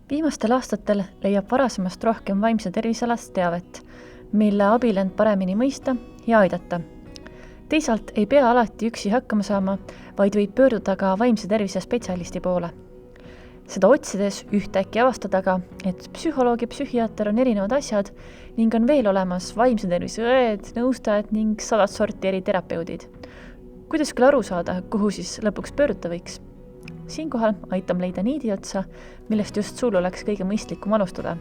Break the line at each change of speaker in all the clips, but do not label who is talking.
Viimastel aastatel leiab varasemast rohkem vaimse tervisealast teavet, mille abil end paremini mõista ja aidata. Teisalt ei pea alati üksi hakkama saama, vaid võib pöörduda ka vaimse tervise spetsialisti poole. Seda otsides ühtäkki avastada ka, et psühholoog ja psühhiaater on erinevad asjad ning on veel olemas vaimse tervise õed, nõustajad ning 100 sorti eri terapeudid. Kuidas küll aru saada, kuhu siis lõpuks pöörduda võiks? Siinkohal aitam leida niidi otsa, millest just sul oleks kõige mõistlikum alustada.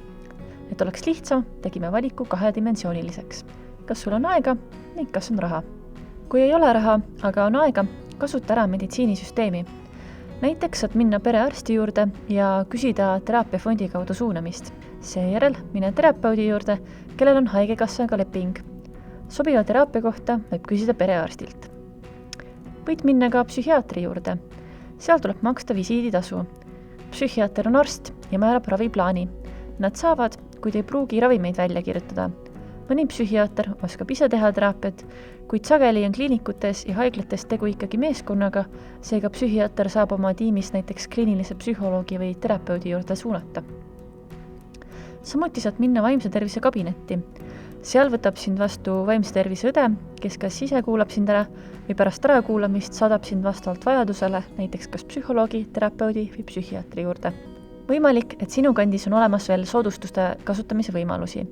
Et oleks lihtsam, tegime valiku 2-dimensiooniliseks. Kas sul on aega ning kas on raha? Kui ei ole raha, aga on aega, kasuta ära meditsiinisüsteemi. Näiteks saad minna perearsti juurde ja küsida teraapiafondi kaudu suunamist. Seejärel mine terapeudi juurde, kellel on haigekassaga leping. Sobiva teraapia kohta võib küsida perearstilt. Võid minna ka psühhiaatri juurde. Seal tuleb maksta visiiditasu. Psühhiaater on arst ja määrab raviplaani. Nad saavad, kuid ei pruugi ravimeid välja kirjutada. Mõni psühhiaater oskab ise teha teraapiat, kuid sageli on kliinikutes ja haiglates tegu ikkagi meeskonnaga, seega psühhiaater saab oma tiimis näiteks kliinilise psühholoogi või terapeudi juurde suunata. Samuti saad minna vaimse tervise kabinetti. Seal võtab sind vastu vaimse tervise õde, kes kas ise kuulab sind ära või pärast ärakuulamist saadab sind vastavalt vajadusele, näiteks kas psühholoogi, terapeudi või psühhiaatri juurde. Võimalik, et sinu kandis on olemas veel soodustuste kasutamise võimalusi,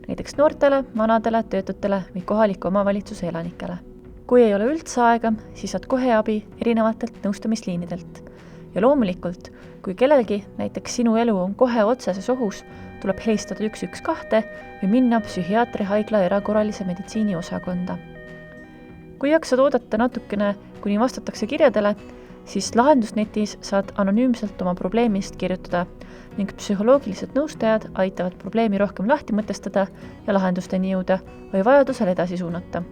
näiteks noortele, vanadele, töötutele või kohaliku omavalitsuse elanikele. Kui ei ole üldse aega, siis saad kohe abi erinevatelt nõustamisliinidelt. Ja loomulikult, kui kellelgi, näiteks sinu elu on kohe otseses ohus, tuleb helistada 112 või minna psühhiaatri haigla erakorralise meditsiini osakonda. Kui jaksad oodata natukene, kuni vastatakse kirjadele, siis lahendusnetis saad anonüümselt oma probleemist kirjutada ning psühholoogilised nõustajad aitavad probleemi rohkem lahti mõtestada ja lahendusteni jõuda või vajadusel edasi suunata.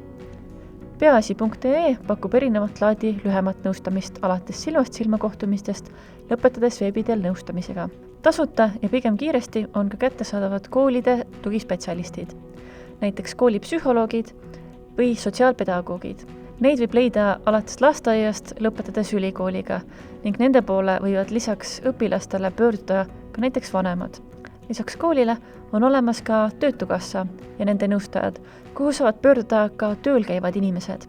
Peaasi.ee pakub erinevat laadi lühemat nõustamist alates silmast silma kohtumistest, lõpetades veebiteel nõustamisega. Tasuta ja pigem kiiresti on ka kättesaadavad koolide tugispetsialistid, näiteks koolipsühholoogid või sotsiaalpedagoogid. Neid võib leida alates lasteaiast lõpetades ülikooliga ning nende poole võivad lisaks õpilastele pöörduda ka näiteks vanemad. Lisaks koolile on olemas ka Töötukassa ja nende nõustajad, kuhu saavad pöörduda ka tööl käivad inimesed.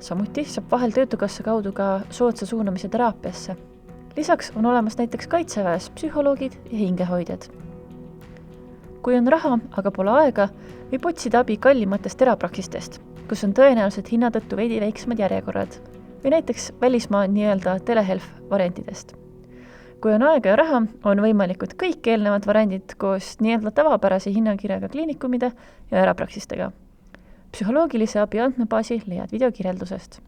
Samuti saab vahel Töötukassa kaudu ka soodsa suunamise teraapiasse. Lisaks on olemas näiteks kaitseväes psühholoogid ja hingehoidjad. Kui on raha, aga pole aega, võib otsida abi kallimatest erapraksistest, kus on tõenäoliselt hinna tõttu veidi väiksemad järjekorrad või näiteks välismaa nii-öelda telehealth variantidest. Kui on aega ja raha, on võimalikud kõik eelnevad variandid koos nii-öelda tavapärase hinnakirjaga kliinikumide ja erapraksistega. Psühholoogilise abi andmebaasi leiad videokirjeldusest.